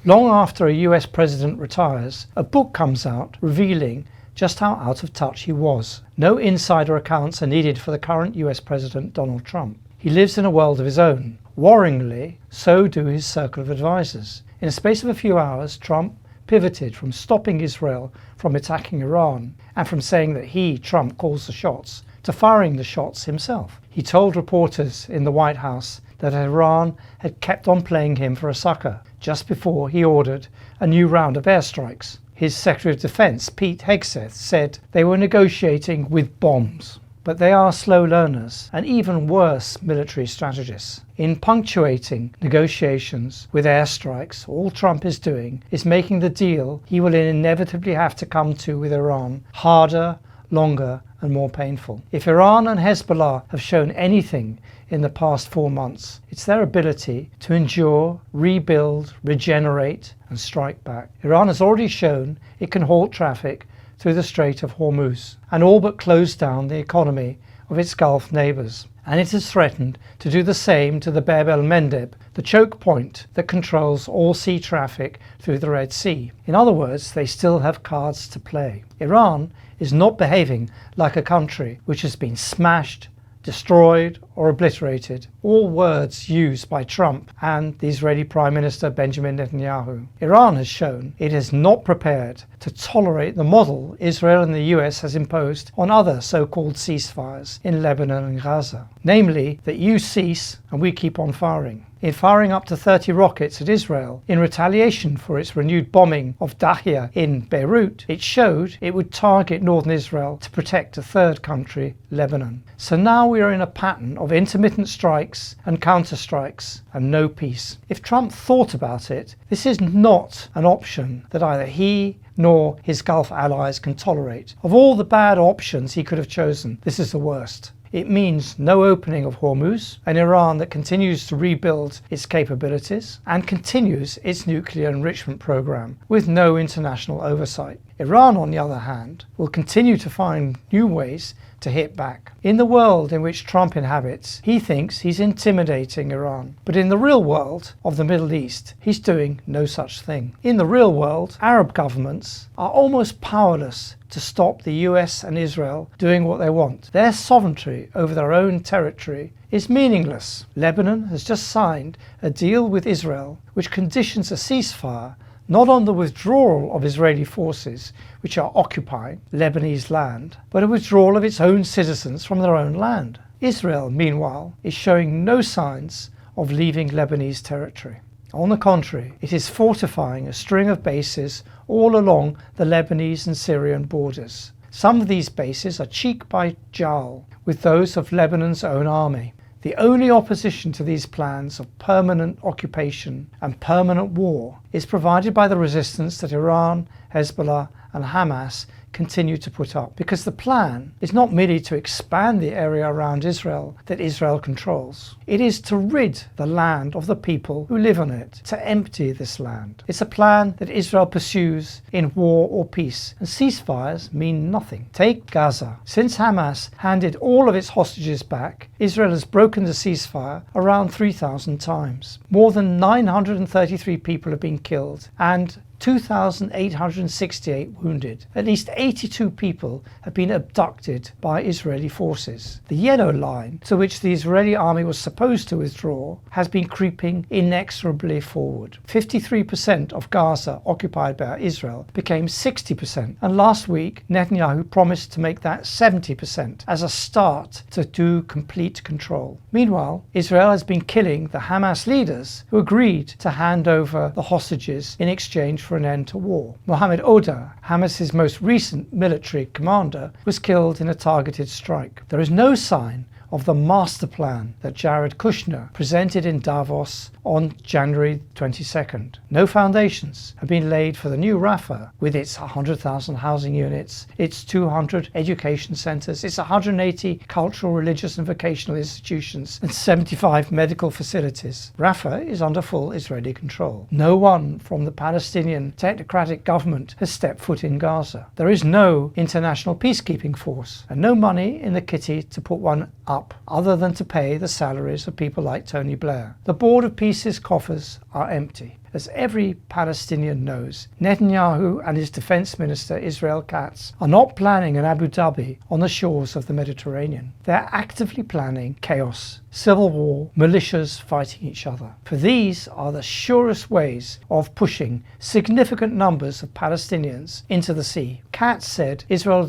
Long after a US president retires, a book comes out revealing just how out of touch he was. No insider accounts are needed for the current US President Donald Trump. He lives in a world of his own. Worryingly, so do his circle of advisors. In the space of a few hours, Trump pivoted from stopping Israel from attacking Iran and from saying that he, Trump, calls the shots, to firing the shots himself. He told reporters in the White House that Iran had kept on playing him for a sucker just before he ordered a new round of airstrikes. His Secretary of Defense, Pete Hegseth, said they were negotiating with bombs. But they are slow learners and even worse military strategists. In punctuating negotiations with airstrikes, all Trump is doing is making the deal he will inevitably have to come to with Iran harder, longer and more painful. If Iran and Hezbollah have shown anything in the past 4 months, it's their ability to endure, rebuild, regenerate and strike back. Iran has already shown it can halt traffic through the Strait of Hormuz and all but close down the economy of its Gulf neighbours. And it has threatened to do the same to the Bab el-Mandeb, the choke point that controls all sea traffic through the Red Sea. In other words, they still have cards to play. Iran is not behaving like a country which has been smashed, destroyed or obliterated, all words used by Trump and the Israeli Prime Minister Benjamin Netanyahu. Iran has shown it is not prepared to tolerate the model Israel and the US has imposed on other so-called ceasefires in Lebanon and Gaza, namely that you cease and we keep on firing. In firing up to 30 rockets at Israel in retaliation for its renewed bombing of Dahia in Beirut, it showed it would target northern Israel to protect a third country, Lebanon. So now we are in a pattern of intermittent strikes and counter-strikes and no peace. If Trump thought about it, this is not an option that either he nor his Gulf allies can tolerate. Of all the bad options he could have chosen, this is the worst. It means no opening of Hormuz, an Iran that continues to rebuild its capabilities and continues its nuclear enrichment program with no international oversight. Iran, on the other hand, will continue to find new ways to hit back. In the world in which Trump inhabits, he thinks he's intimidating Iran. But in the real world of the Middle East, he's doing no such thing. In the real world, Arab governments are almost powerless to stop the US and Israel doing what they want. Their sovereignty over their own territory is meaningless. Lebanon has just signed a deal with Israel which conditions a ceasefire not on the withdrawal of Israeli forces which are occupying Lebanese land, but a withdrawal of its own citizens from their own land. Israel, meanwhile, is showing no signs of leaving Lebanese territory. On the contrary, it is fortifying a string of bases all along the Lebanese and Syrian borders. Some of these bases are cheek by jowl with those of Lebanon's own army. The only opposition to these plans of permanent occupation and permanent war is provided by the resistance that Iran, Hezbollah and Hamas continue to put up, because the plan is not merely to expand the area around Israel that Israel controls. It is to rid the land of the people who live on it, to empty this land. It's a plan that Israel pursues in war or peace, and ceasefires mean nothing. Take Gaza. Since Hamas handed all of its hostages back, Israel has broken the ceasefire around 3,000 times. More than 933 people have been killed and 2,868 wounded. At least 82 people have been abducted by Israeli forces. The yellow line, to which the Israeli army was supposed to withdraw, has been creeping inexorably forward. 53% of Gaza occupied by Israel became 60%, and last week Netanyahu promised to make that 70% as a start to do complete control. Meanwhile, Israel has been killing the Hamas leaders who agreed to hand over the hostages in exchange for an end to war. Mohammed Oda, Hamas's most recent military commander, was killed in a targeted strike. There is no sign of the master plan that Jared Kushner presented in Davos on January 22nd. No foundations have been laid for the new Rafah, with its 100,000 housing units, its 200 education centres, its 180 cultural, religious and vocational institutions, and 75 medical facilities. Rafah is under full Israeli control. No one from the Palestinian technocratic government has stepped foot in Gaza. There is no international peacekeeping force, and no money in the kitty to put one up, other than to pay the salaries of people like Tony Blair. The Board of Peace ISIS coffers are empty. As every Palestinian knows, Netanyahu and his defense minister Israel Katz are not planning an Abu Dhabi on the shores of the Mediterranean. They are actively planning chaos, civil war, militias fighting each other. For these are the surest ways of pushing significant numbers of Palestinians into the sea. Katz said Israel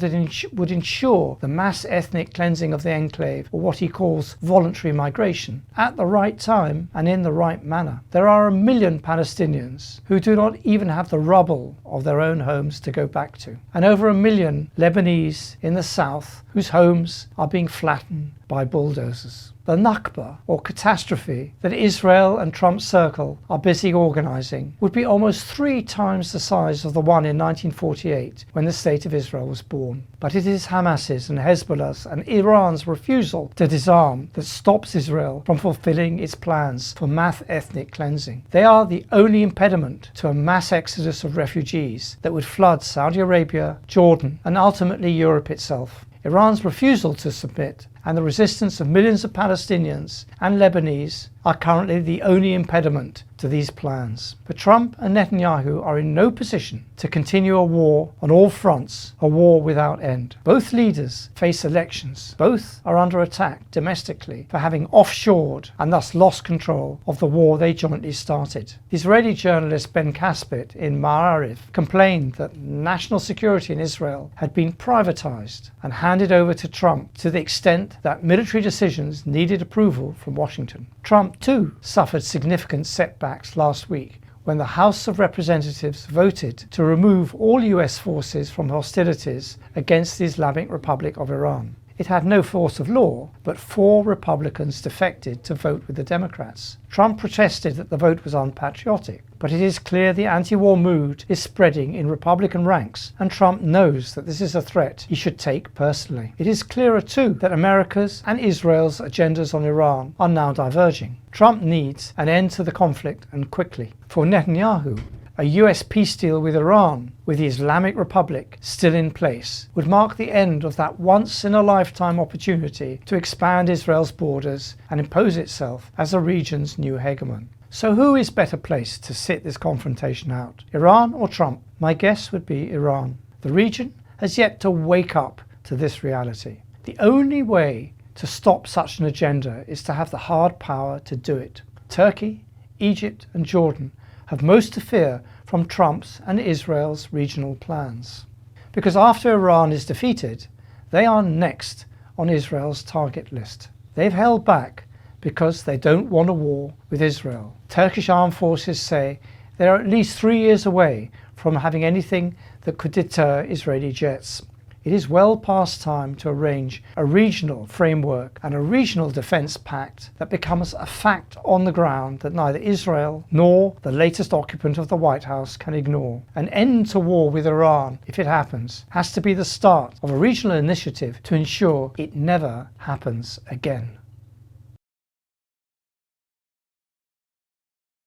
would ensure the mass ethnic cleansing of the enclave, or what he calls voluntary migration, at the right time and in the right manner. There are 1 million Palestinians who do not even have the rubble of their own homes to go back to, and over 1 million Lebanese in the south whose homes are being flattened by bulldozers. The Nakba, or catastrophe, that Israel and Trump's circle are busy organising would be almost 3 times the size of the one in 1948 when the State of Israel was born. But it is Hamas's and Hezbollah's and Iran's refusal to disarm that stops Israel from fulfilling its plans for mass ethnic cleansing. They are the only impediment to a mass exodus of refugees that would flood Saudi Arabia, Jordan, and ultimately Europe itself. Iran's refusal to submit and the resistance of millions of Palestinians and Lebanese are currently the only impediment to these plans. But Trump and Netanyahu are in no position to continue a war on all fronts, a war without end. Both leaders face elections. Both are under attack domestically for having offshored and thus lost control of the war they jointly started. The Israeli journalist Ben Caspit in Ma'arif complained that national security in Israel had been privatized and handed over to Trump to the extent that military decisions needed approval from Washington. Trump, too, suffered significant setbacks last week when the House of Representatives voted to remove all US forces from hostilities against the Islamic Republic of Iran. It had no force of law, but 4 Republicans defected to vote with the Democrats. Trump protested that the vote was unpatriotic, but it is clear the anti-war mood is spreading in Republican ranks, and Trump knows that this is a threat he should take personally. It is clearer too that America's and Israel's agendas on Iran are now diverging. Trump needs an end to the conflict, and quickly. For Netanyahu, a US peace deal with Iran, with the Islamic Republic still in place, would mark the end of that once-in-a-lifetime opportunity to expand Israel's borders and impose itself as the region's new hegemon. So who is better placed to sit this confrontation out, Iran or Trump? My guess would be Iran. The region has yet to wake up to this reality. The only way to stop such an agenda is to have the hard power to do it. Turkey, Egypt and Jordan have most to fear from Trump's and Israel's regional plans. Because after Iran is defeated, they are next on Israel's target list. They've held back because they don't want a war with Israel. Turkish armed forces say they are at least 3 years away from having anything that could deter Israeli jets. It is well past time to arrange a regional framework and a regional defense pact that becomes a fact on the ground that neither Israel nor the latest occupant of the White House can ignore. An end to war with Iran, if it happens, has to be the start of a regional initiative to ensure it never happens again.